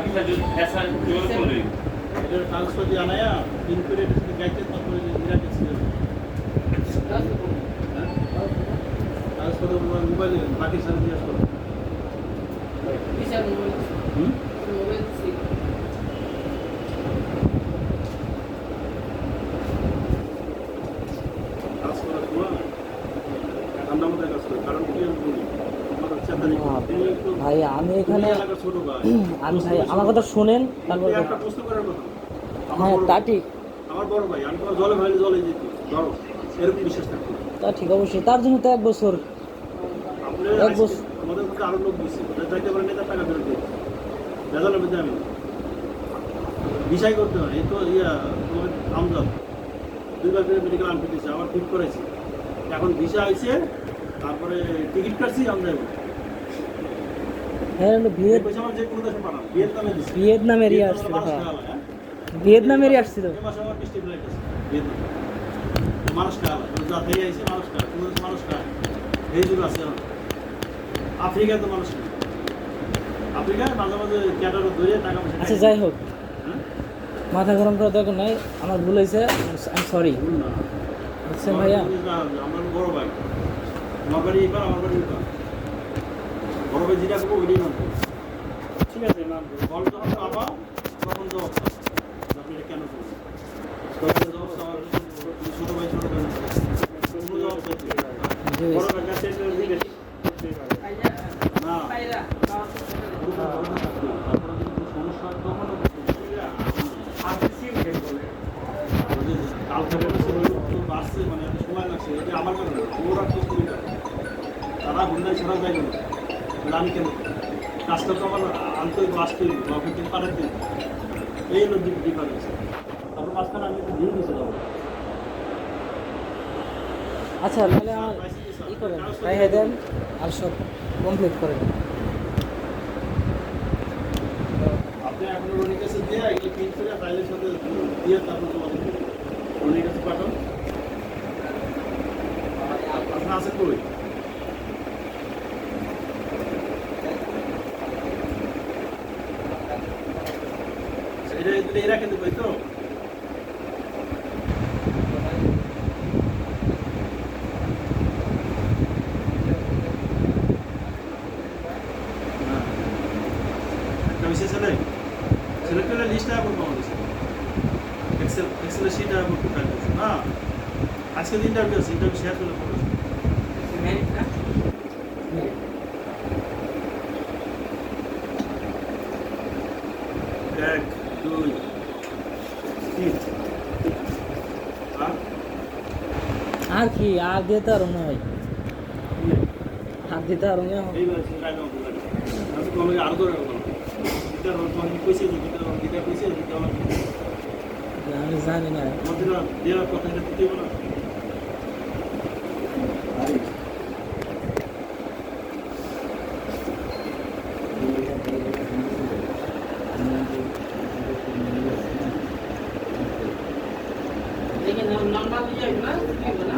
Bisa biasa jual kulit. এটা transfer দিয়ে Anaya pin করে এটা সাথে গাইতে তারপরে ইরাকে ছিল ট্রান্সফার মোবাইলে বাকি সাথে দিয়ে আসলো কাজ করার সময় ঠান্ডা মতো কাজ করে কারণ কি আমি বলি আমার ভাই আমি এখানে এলাকার ছোট ভাই আমি ভাই আমার কথা শুনেন তারপর একটা প্রশ্ন করার কথা হ্যাঁ তা ঠিক আমার বড় ভাই আমি তোমার জলে ভাইলে জলে যেত ধরো এরকম বিশ্বাস থাকতো তা ঠিক অবশ্যই তার জন্য তো 1 বছর এক বছর আমাদের মধ্যে আরো লোক দিচ্ছে যাইতে পারে নেতার টাকা ফেরত দিয়ে রেজাল্টের মধ্যে আমি বিষয় করতে হয় এই তো তোমার আমজাদ 2 বার করে মেডিকেল আনতে দিয়েছে আবার ঠিক করেছি এখন ভিসা হয়েছে তারপরে টিকিট কাটছি আমজাদ হ্যাঁ পয়সা আমার যে কোনো দেশে পাঠান ভিয়েতনামে দিচ্ছে ভিয়েতনামেরই আসছিল হ্যাঁ ভিয়েতনামেরই আসছিল মাসে আমার বৃষ্টি ফ্লাইট আছে ভিয়েতনাম মানুষ খাওয়া যা থেকে আইসে মানুষ খায় কোনো দেশে মানুষ খায় এই যুগ আছে এখন আফ্রিকায় তো মানুষ নেই আফ্রিকায় মাঝে মাঝে ক্যাটারও ধরে টাকা পয়সা আচ্ছা যাই হোক মাথা গরম করার দরকার নাই আমার ভুল হয়েছে আই সরি বুঝছেন ভাইয়া আমার বড় ভাই আমার বাড়ি এবার আমার বাড়ি এবার বড় ভাই যেটা করবো ওইটাই নাম ঠিক আছে নাম বল যখন পাবা তখন জবাব আপনি এটা কেন করবেন তখন জবাব আমার ছোটো ভাই ছোটো ভাই কোনো জবাব চাইছে বড় ভাই কাছে না সমস্যা তখন কাল থেকে বাসছে মানে এত সময় লাগছে এটা আমার কাছে ওরা তো করি না তারা হুন্ডাই ছাড়া যায় না আমি কেন কাজটা তো আমার আনতে আসতে কিন্তু পাঠাতে এই হলো ডিফারেন্স তারপর মাঝখানে আমি একটু দিয়ে দিয়েছিলাম আচ্ছা তাহলে আমার ই করেন পাঠিয়ে দেন আর সব কমপ্লিট করেন আপনি এখন রনির কাছে দিয়ে এগুলো প্রিন্ট করে ফাইলের সাথে দিয়ে তারপর তোমাদের রনির কাছে পাঠান আপনার আছে কই এটা এরা খেতে পাই তো ছেলেটা লিস্ট আগে করবো আমাদের এক্সেলের শিট আগে করতে ফাইল করছো না আজকে ইন্টারভিউ আছে ইন্টারভিউ শেয়ার করলে পড়ো 1 2 3 আর কি আর দিতে আর না ভাই আর দিতে আর না এইবার টাইম অফ করে আমি তোমাকে আরো ধরে বলবো এটা তোমাকে কইছে যে এটা কইছে এটা আমার আমি জানি না আমাদের দেওয়ার কথা এটা দিতে না लेकिन नंबर दिया है ना